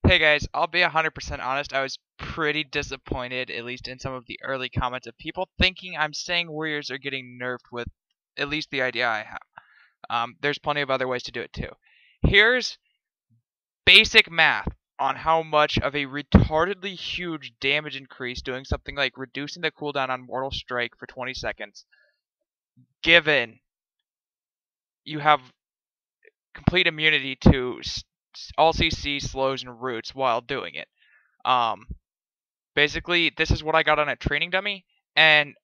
Hey guys, I'll be 100% honest. I was pretty disappointed, at least in some of the early comments of people thinking I'm saying warriors are getting nerfed with at least the idea I have. There's plenty of other ways to do it too. Here's basic math on how much of a retardedly huge damage increase doing something like reducing the cooldown on Mortal Strike for 20 seconds, given you have complete immunity to all CC, slows, and roots while doing it. Um, Basically, this is what I got on a training dummy, and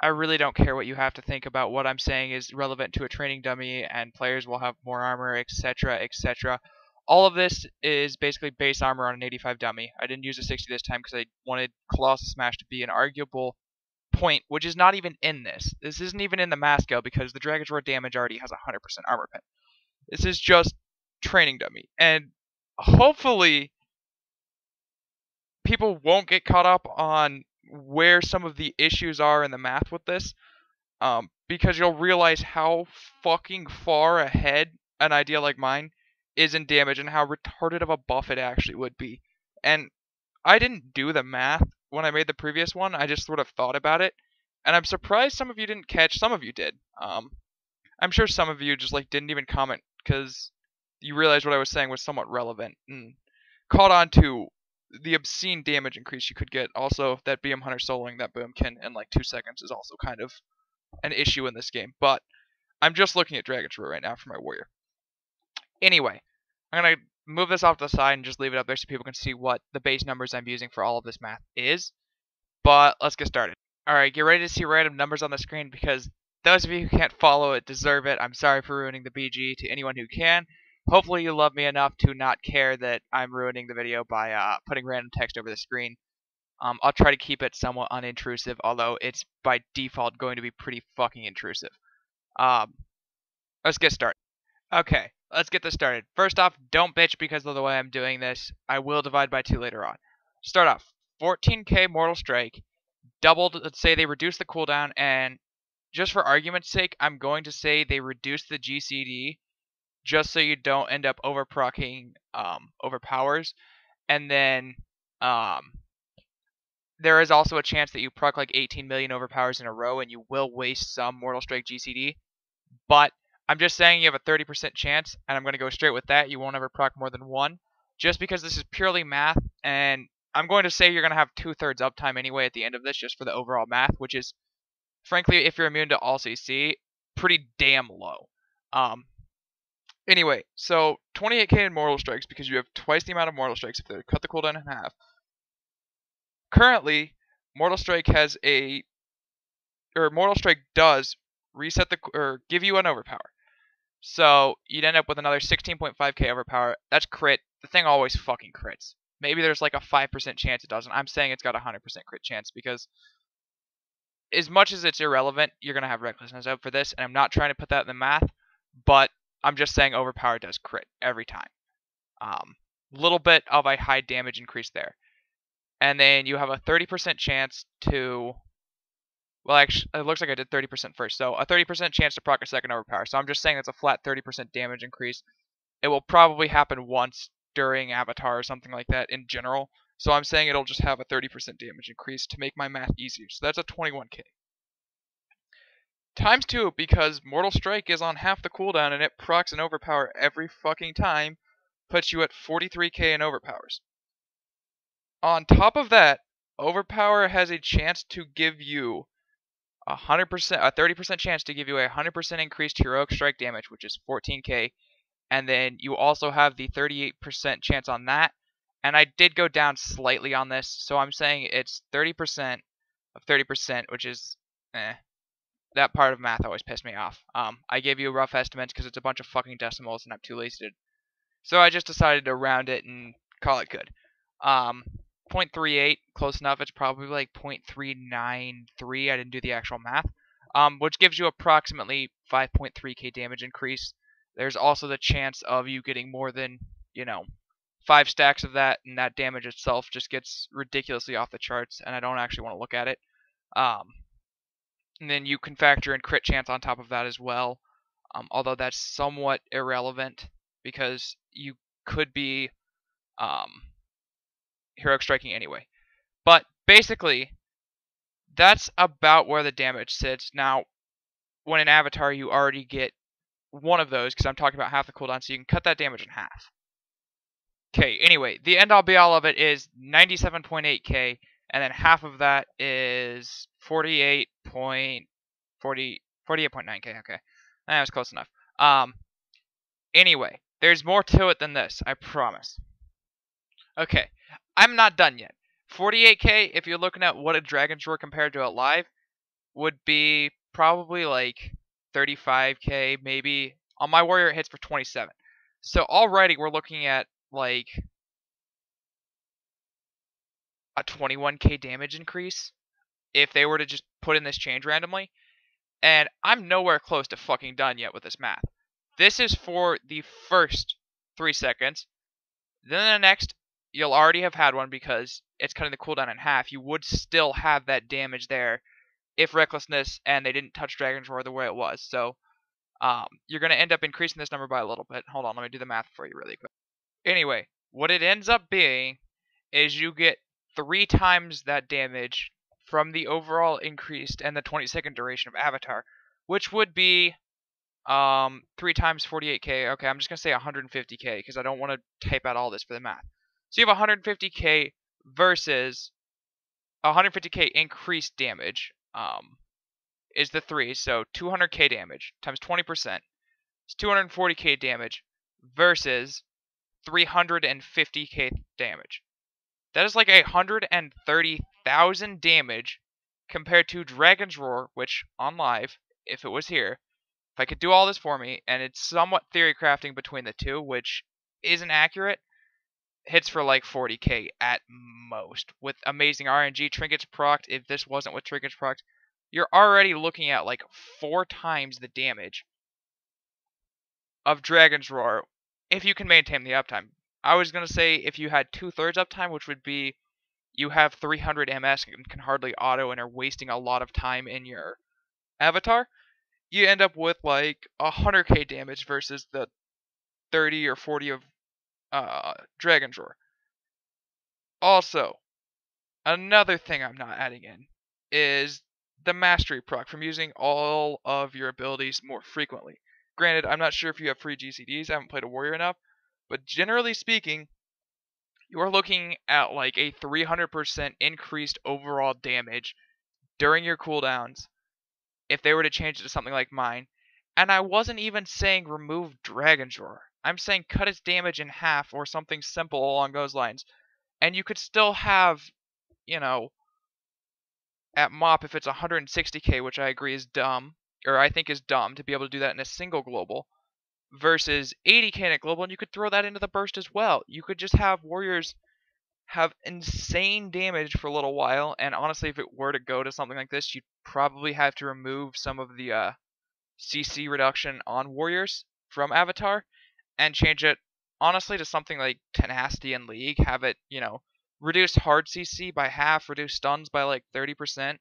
I really don't care what you have to think about what I'm saying is relevant to a training dummy, and players will have more armor, etc., etc. All of this is basically base armor on an 85 dummy. I didn't use a 60 this time because I wanted Colossal Smash to be an arguable point, which is not even in this. This isn't even in the Masco because the Dragon's Roar damage already has 100% armor pen. This is just training dummy, and hopefully people won't get caught up on where some of the issues are in the math with this, because you'll realize how fucking far ahead an idea like mine is in damage and how retarded of a buff it actually would be. And I didn't do the math when I made the previous one, I just sort of thought about it, and I'm surprised some of you didn't catch, some of you did. I'm sure some of you just like didn't even comment because you realized what I was saying was somewhat relevant and caught on to the obscene damage increase you could get. Also, that BM Hunter soloing that boomkin in like 2 seconds is also kind of an issue in this game. But I'm just looking at Dragon's Roar right now for my warrior. Anyway, I'm going to move this off to the side and just leave it up there so people can see what the base numbers I'm using for all of this math is. But let's get started. Alright, get ready to see random numbers on the screen because those of you who can't follow it deserve it. I'm sorry for ruining the BG to anyone who can. Hopefully you love me enough to not care that I'm ruining the video by putting random text over the screen. I'll try to keep it somewhat unintrusive, although it's by default going to be pretty fucking intrusive. Let's get started. Okay, let's get this started. First off, don't bitch because of the way I'm doing this. I will divide by 2 later on. Start off, 14k Mortal Strike, doubled, let's say they reduce the cooldown, and just for argument's sake, I'm going to say they reduce the GCD just so you don't end up overproccing overpowers. And then there is also a chance that you proc like 18 million overpowers in a row and you will waste some Mortal Strike GCD. But I'm just saying you have a 30% chance, and I'm going to go straight with that. You won't ever proc more than 1, just because this is purely math, and I'm going to say you're going to have 2/3 uptime anyway at the end of this, just for the overall math, which is, frankly, if you're immune to all CC, pretty damn low. Anyway, so 28k in Mortal Strikes because you have twice the amount of Mortal Strikes if they cut the cooldown in half. Currently, Mortal Strike Mortal Strike does reset or give you an overpower. So you'd end up with another 16.5k overpower. That's crit. The thing always fucking crits. Maybe there's like a 5% chance it doesn't. I'm saying it's got a 100% crit chance because as much as it's irrelevant, you're going to have recklessness out for this, and I'm not trying to put that in the math, but I'm just saying overpower does crit every time. Little bit of a high damage increase there. And then you have a 30% chance to, well, actually, it looks like I did 30% first, so a 30% chance to proc a second overpower. So I'm just saying it's a flat 30% damage increase. It will probably happen once during Avatar or something like that in general. So I'm saying it'll just have a 30% damage increase to make my math easier. So that's a 21k. Times 2, because Mortal Strike is on half the cooldown and it procs an overpower every fucking time, puts you at 43k in overpowers. On top of that, overpower has a chance to give you a 30% chance to give you a 100% increased heroic strike damage, which is 14k, and then you also have the 38% chance on that. And I did go down slightly on this, so I'm saying it's 30% of 30%, which is that part of math always pissed me off. I gave you rough estimates because it's a bunch of fucking decimals and I'm too lazy to. So I just decided to round it and call it good. 0.38, close enough. It's probably like 0.393. I didn't do the actual math. Which gives you approximately 5.3k damage increase. There's also the chance of you getting more than, 5 stacks of that, and that damage itself just gets ridiculously off the charts, and I don't actually want to look at it. And then you can factor in crit chance on top of that as well, although that's somewhat irrelevant because you could be heroic striking anyway. But basically, that's about where the damage sits. Now, when in Avatar, you already get one of those, because I'm talking about half the cooldown, so you can cut that damage in half. Okay, anyway, the end all be all of it is 97.8k, and then half of that is 48.9k. Okay, that was close enough. Anyway, there's more to it than this, I promise. Okay, I'm not done yet. 48k, if you're looking at what a Dragon's Roar compared to it live, would be probably like 35k, maybe. On my warrior, it hits for 27. So already we're looking at like a 21k damage increase if they were to just put in this change randomly. And I'm nowhere close to fucking done yet with this math. This is for the first 3 seconds. Then the next, you'll already have had one because it's cutting the cooldown in half. You would still have that damage there if Recklessness and they didn't touch Dragon's Roar the way it was. So you're going to end up increasing this number by a little bit. Hold on, let me do the math for you really quick. Anyway, what it ends up being is you get 3 times that damage from the overall increased and the 20-second duration of Avatar, which would be 3 times 48k. Okay, I'm just gonna say 150k because I don't want to type out all this for the math. So you have 150k versus 150k increased damage. Is the 3, so 200k damage times 20%. It's 240k damage versus 350k damage. That is like 130,000 damage compared to Dragon's Roar, which on live, if it was here, if I could do all this for me, and it's somewhat theory crafting between the two, which isn't accurate, hits for like 40k at most. With amazing RNG, trinkets procced, if this wasn't with trinkets procced, you're already looking at like 4 times the damage of Dragon's Roar if you can maintain the uptime. I was going to say if you had 2/3 uptime, which would be you have 300 MS and can hardly auto and are wasting a lot of time in your avatar, you end up with like 100k damage versus the 30 or 40 of Dragon's Roar. Also, another thing I'm not adding in is the mastery proc from using all of your abilities more frequently. Granted, I'm not sure if you have free GCDs, I haven't played a warrior enough, but generally speaking, you are looking at like a 300% increased overall damage during your cooldowns if they were to change it to something like mine. And I wasn't even saying remove Dragon's Roar. I'm saying cut its damage in half or something simple along those lines. And you could still have, you know, at MOP if it's 160k, which I agree is dumb, or I think is dumb to be able to do that in a single global, versus 80k in a global, and you could throw that into the burst as well. You could just have warriors have insane damage for a little while, and honestly, if it were to go to something like this, you'd probably have to remove some of the CC reduction on warriors from Avatar, and change it, honestly, to something like Tenacity and League. Have it, reduce hard CC by half, reduce stuns by like 30%,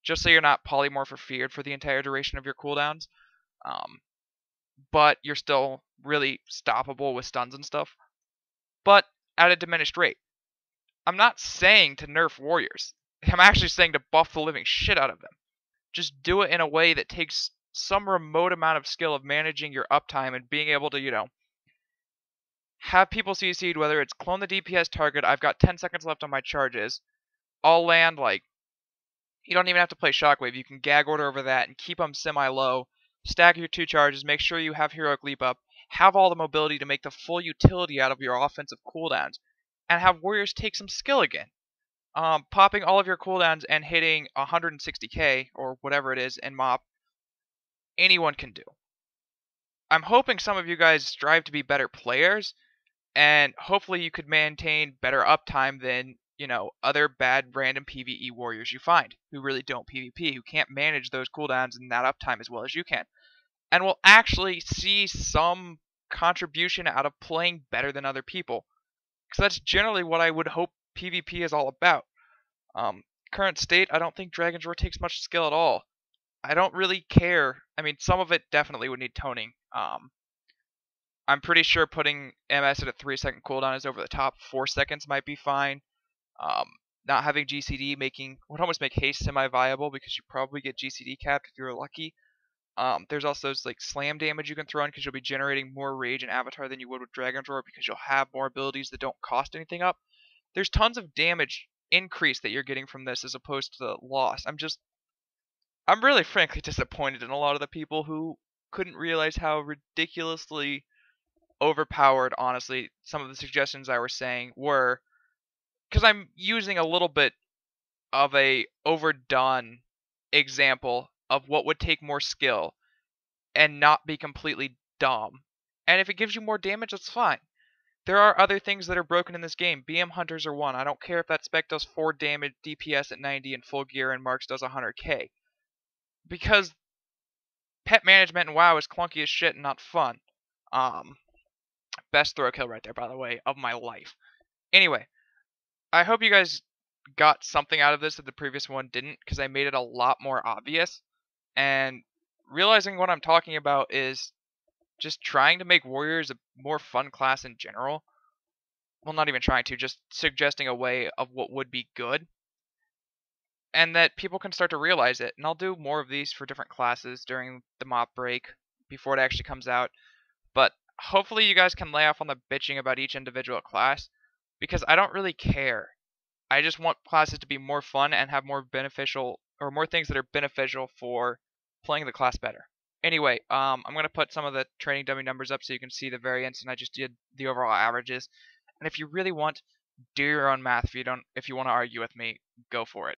just so you're not polymorph or feared for the entire duration of your cooldowns, but you're still really stoppable with stuns and stuff, but at a diminished rate. I'm not saying to nerf warriors. I'm actually saying to buff the living shit out of them. Just do it in a way that takes some remote amount of skill of managing your uptime and being able to, have people CC'd, whether it's clone the DPS target, I've got 10 seconds left on my charges, I'll land like, you don't even have to play Shockwave, you can gag order over that and keep them semi-low, stack your 2 charges, make sure you have Heroic Leap up, have all the mobility to make the full utility out of your offensive cooldowns, and have warriors take some skill again. Popping all of your cooldowns and hitting 160k, or whatever it is, in MOP, anyone can do. I'm hoping some of you guys strive to be better players, and hopefully you could maintain better uptime than, other bad random PvE warriors you find, who really don't PvP, who can't manage those cooldowns and that uptime as well as you can. And will actually see some contribution out of playing better than other people. Because that's generally what I would hope PvP is all about. Current state, I don't think Dragon's Roar takes much skill at all. I don't really care. I mean, some of it definitely would need toning. I'm pretty sure putting MS at a 3-second cooldown is over the top. 4 seconds might be fine. Um, Not having GCD would almost make haste semi-viable because you probably get GCD capped if you're lucky. There's also like slam damage you can throw in because you'll be generating more rage and avatar than you would with Dragon Roar because you'll have more abilities that don't cost anything up. There's tons of damage increase that you're getting from this as opposed to the loss. I'm really frankly disappointed in a lot of the people who couldn't realize how ridiculously overpowered, honestly, some of the suggestions I was saying were, because I'm using a little bit of a overdone example of what would take more skill and not be completely dumb. And if it gives you more damage, that's fine. There are other things that are broken in this game. BM Hunters are one. I don't care if that spec does 4 damage DPS at 90 and full gear and Marks does 100k. Because pet management in WoW is clunky as shit and not fun. Um, Best throw kill right there, by the way, of my life. Anyway, I hope you guys got something out of this that the previous one didn't, because I made it a lot more obvious. And realizing what I'm talking about is just trying to make warriors a more fun class in general. Well, not even trying to, just suggesting a way of what would be good. And that people can start to realize it. And I'll do more of these for different classes during the mop break before it actually comes out. But hopefully you guys can lay off on the bitching about each individual class, because I don't really care. I just want classes to be more fun and have more beneficial, or more things that are beneficial for playing the class better. Anyway, I'm going to put some of the training dummy numbers up so you can see the variance, and I just did the overall averages. And if you really want, do your own math. If you want to argue with me, go for it.